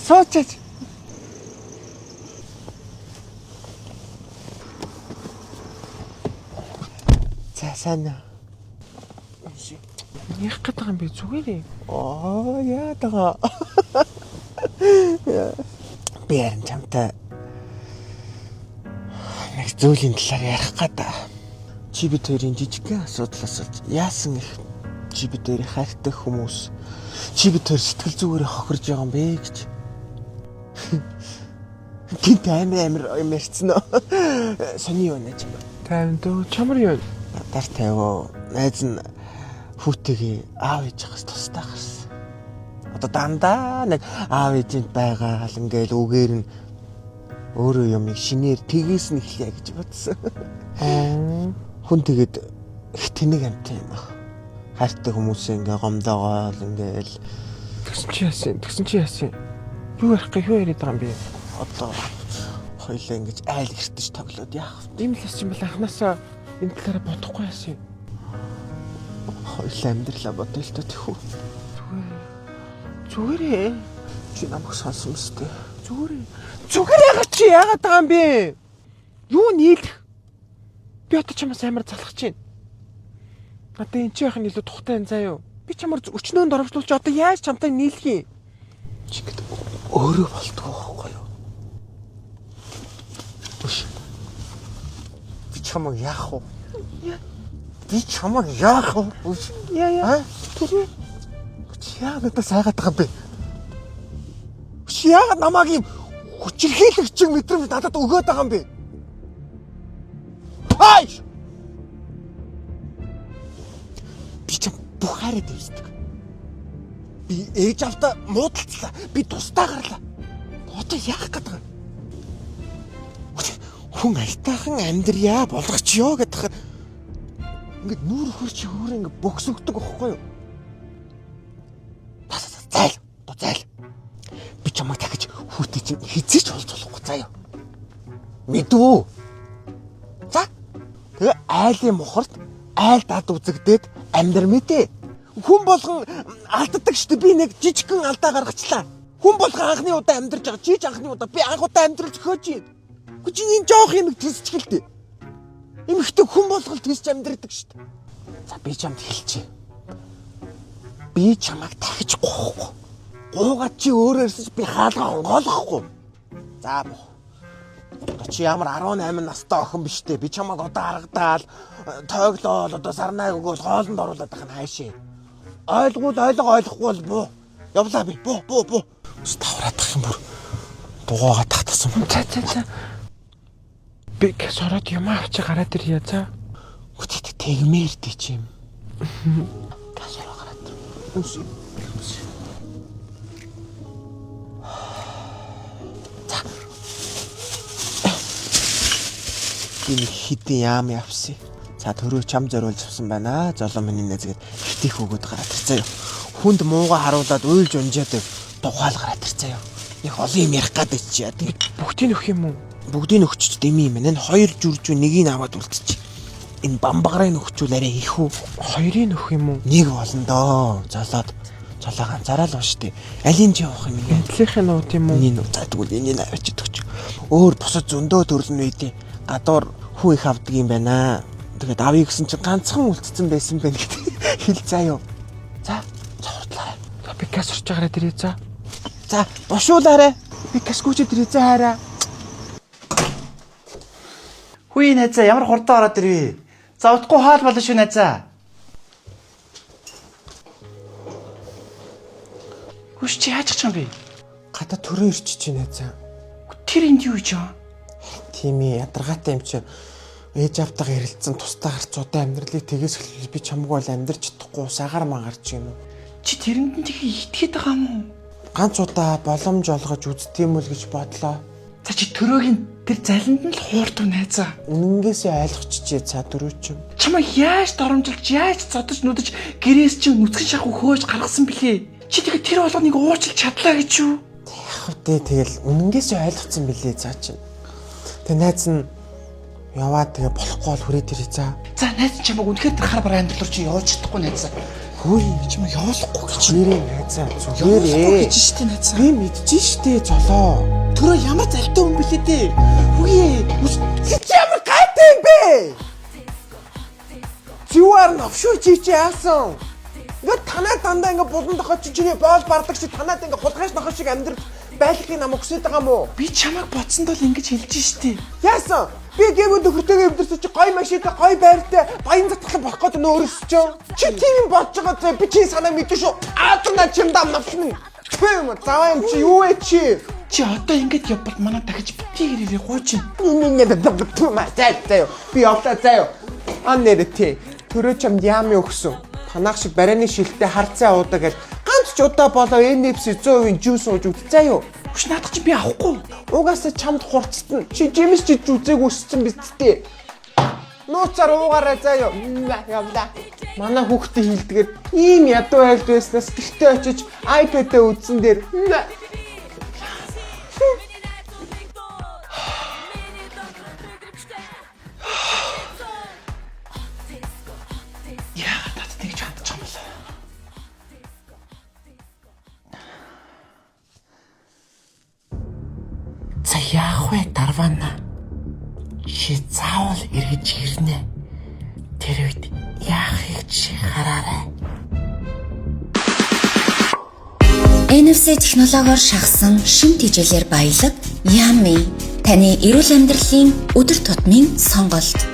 Сууч. За сайн. Яах гэдэг юм бэ зүгээрээ? Яа тага. Би харин чамтай нэг зүйлийн талаар ярих гэдэг. Чи бид хоёрын жижигхэн асуудлаас яасан их чи бид хоёрын хайртай хүмүүс чи бид хоёр сэтгэл зүгээрээ хохирж байгаа юм бэ гэж. Гинт амар юм ярьсан уу? Сони юу нэж юм бэ? Тайван дөө чамар юу? Надаар тавио. Найз нь хүүтэйгээ аав ээж хас тустай гарсан. Одоо дандаа нэг аав ээжэнд байгаа л ингээл үгээр нь өөрөө юмыг шинээр тгээс нь эхлэе гэж бодсон. Хүн тэгээд их тэнэг амт юм аа. Хайртай хүмүүсээ ингээ гомдоогоол ингээл тэгсэн чи яасан. Юу ярих гэж юу яриад байгаа юм бэ? Одоо хоёлаа ингэж айл гэртэж тоглоод яах вэ? Ийм л юм бол анханасаа энэ талаараа бодохгүй яасан. Хоёлаа амьдралаа бодъё л тэхүү. Зүгээрээ чи намайг сонсон мэт. Зүгээрээ чи яагаад байгаа юм бэ? Юу нийлэх? Би одоо чамаас амар залхаж байна. Одоо энэ чи яхаа илүү тухтай энэ заяа. Би чамаар өчнөөнд оромжлуулж одоо яаж чамтай нийлэх юм? Чи гэдэг өөрөө болтгоо байхгүй юу? Би чамайг яах вэ? Би чамайг яах вэ? Яа. Тэр яагаад надад сайгаад байгаа юм бэ? Яагаад намайг юм хүчирхийлэгч мэдрэмж надад өгөөд байгаа юм бэ? Хайш! Би ч бүх хайраа дэвсдэг. Би ээж автаа муудалцлаа. Би тусдаа гарлаа. Одоо яах гэдэг юм? Хүн айтаахан амьдрья болгочихё гэдэг хэр ингээд нүүр хөрч хөөр ингээд бөксөгдөг байхгүй юу? Зайл. Би чамайг дахиж хүүтэй чинь хизээч уулзуулахгүй заяа. Мэдвүү? За. Тэгээ айлын мухарт айл дад үзэгдээд амьдр мэдээ. Хүн болгон алддаг штэ би нэг жижигхэн алдаа гаргачлаа. Хүн болгон анхны удаа амьдарч байгаа. Чиж анхны удаа би анх удаа амьдрал зөхөөж юм. Чи энэ жоох юм төсчихэлтэй. Эмхтэй хүн болгол төсч амьдрдаг штэ. За би чамд хэлчихье. Би чамайг дахиж гоохгүй. Гуугаад чи өөрөө ирсэж би хаалгаа онгоолохгүй. За боо. Чи ямар 18 настай охин биш дээ. Би чамайг одоо харагдаал тойглоол одоо сарнайг өгөөл хоолнд оруулаад байгаа нь хайшээ. Ойлгохгүй бол буу. Явлаа би. Буу. Ставраад тах юм бүр. Дугаагаа татсан юм. За. Би гэсороод юм авчи гараад ирье за. Үгүй тэгмээр дээ чи юм. Гэсороо гараад. Үгүй. Энэ хитэн яам явсан. За төрөө чам зориулж авсан байна. Золон миний нэзгээд хитих өгөөд гараад ирцээ. Хүнд мууга харуулад уйлж унжаад тухайл гараад ирцээ. Их олон юм ярих гэдэг чи яа. Бүгдийг нөх юм уу? Бүгдийг нөхчч дэми юм. Энэ хоёр жүржүү нэгийг аваад үлдчих. Энэ бамбагарыг нөхчүүл арай их үү? Хоёрыг нөх юм уу? Нэг болно доо. Золоо ганцаараа л ба штэ. Алин ч явах юм ингээ. Энтлийнх нь нууд юм уу? Энэ за тэгвэл энийг авчиж өгч. Өөр бусад зөндөө төрлөн үйдээ гадуур хүү их авдаг юм байна. Тэгээд авъя гэсэн чинь ганцхан үлдсэн байсан байх гэдэг хэл заяа. За, цавртлаа. Би газ орж байгаараа дэрээ за. За, бошуулаарэ. Би газгүйчээ дэрээ за хараа. Хүй найзаа ямар хурдан ороод ирвэ? За утгагүй хаал болно шүү найзаа. Хүч чи яаж ч юм бэ? Гадаа төрөө ирчих чинь найзаа. Тэр энд юу гэж аа? Тийм ядаргаатай юм чи ээж автагаа ярилцсан тусдаа гарч удаа амьдралыг тгээс эхлэв би чамгүй бол амьдрч чадахгүй сагаар магарч юм уу? Чи тэрэнд нь тэгээ итгээд байгаа юм уу? Ганц удаа боломж олгож үздэм үл гэж бодлоо. За чи төрөөгийн тэр залинд нь л хуурдав найзаа. Үнэнгээсээ ойлгочихжээ цаа дөрөөч юм. Чамайг яаж доромжилж яаж зодож нүдэж гэрээс чи нүцгэн шахуу хөөж гаргасан блэ? Чи тэгээ тэр болгоныг уучлах чадлаа гэж юу? Яг үү тэгэл үнэнгээсээ ойлгоцсон билээ цаа чинь. Тэг найз нь яваад тэгээ болохгүй бол хүрээд ирээ за. За найз чамайг үнэхээр тэр хар бараа амьдрал руу чи явуулж чадахгүй найзаа. Хөөе чамаа явуулахгүй гэж. Нэрээ найзаа Явуулахгүй зүгээрээ. гэж штэ найзаа. Би мэдчихэж штэ золоо. Төрөө ямар залтай хүн бэлээ дээ. Үгүй Чи ямар гайтай юм бэ? Чуар навшуу чи яасан? Ингээд танаа дандаа ингээд булан дохоо чиний боол бардаг шиг танаад ингээд хулгайш нохоо шиг амьдрал байлгахыг намайг хүсэж байгаа мó? би чамайг бодсонд бол ингэж хэлж штэ. Яасан? Би гэмэд өхөртэйгээ өвдөрсөн чи гой машинтай гой байртай баян затгалан болох гэдэг нөө өөрөсчөө. Чи тийм юм бодож байгаа зэ би чи санаа мэдэн шүү. Аатна чимдам навшин. Тэм заваа юм чи юу вэ чи? Чи одоо ингэж явбал манай дахиж битгий гэрээрээ гуйж ин. Заяа. Би явлаа заяа. Аннэрэтэ. Төрөө чамд яамын өгсөн. Танах шиг барианы шилтээ харцаа уудаг гэж ганц ч удаа болоо NFC 100% жуус ууж үтцээ юу? Хүч наадах чи би авахгүй. Угаасаа чамд хурцтан. Чи жимс чи зүзээг өссөн биз дээ. Нууцаар уугаараа заяа. Явлаа. Манай хүүхдээ хилдгээр ийм ядуу айлд байснаас гэртээ очиж iPad-ээ үзсэн дээр Яагаад тат тэгж хандж байгаа юм бэ? За яах вэ дарвана? Чи заавал эргэж ирнэ. Тэр үед яахыг чи хараарай. NFC технологиор шахсан шин тэжээлэр баялаг Yummy таны эрүүл амьдралын өдөр тутмын сонголт.